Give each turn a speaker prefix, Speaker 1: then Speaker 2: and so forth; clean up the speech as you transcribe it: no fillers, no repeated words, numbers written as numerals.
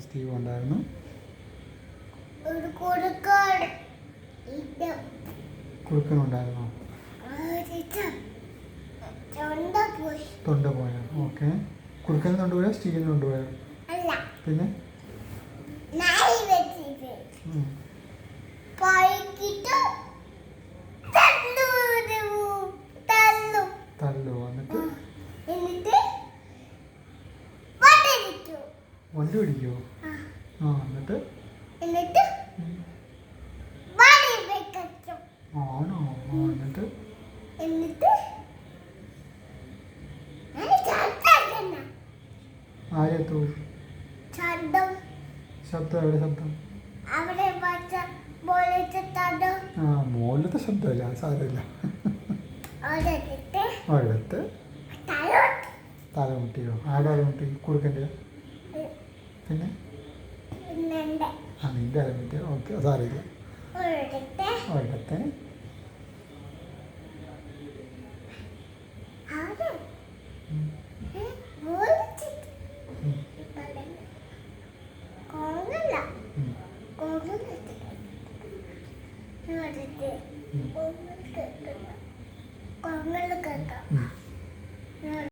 Speaker 1: Steve ഉണ്ടായിരുന്നു. കുറുക്കനുണ്ടായിരുന്നോ? തൊണ്ട പോയോ? ഓക്കെ. കുറുക്കന് കൊണ്ടുപോയോ സ്റ്റീവിന് കൊണ്ടുപോയോ? പിന്നെ തല്ലോ എന്നിട്ട് വണ്ടി പിടിക്കോ? എന്നിട്ട് ആണോ? എന്നിട്ട് ആരെത്തൂ? ശബ്ദം എവിടെ? ശബ്ദം മുകളിലത്തെ ശബ്ദമല്ല, അത് സാരമില്ല. ഒരിടത്ത് തലമുട്ടിയോ? ആടെ തലമുട്ടി? കുറുക്കൻ്റെ? പിന്നെ നിന്റെ തലമുട്ടിയോ? ഓക്കെ, സാരമില്ല. ഒരിടത്തെ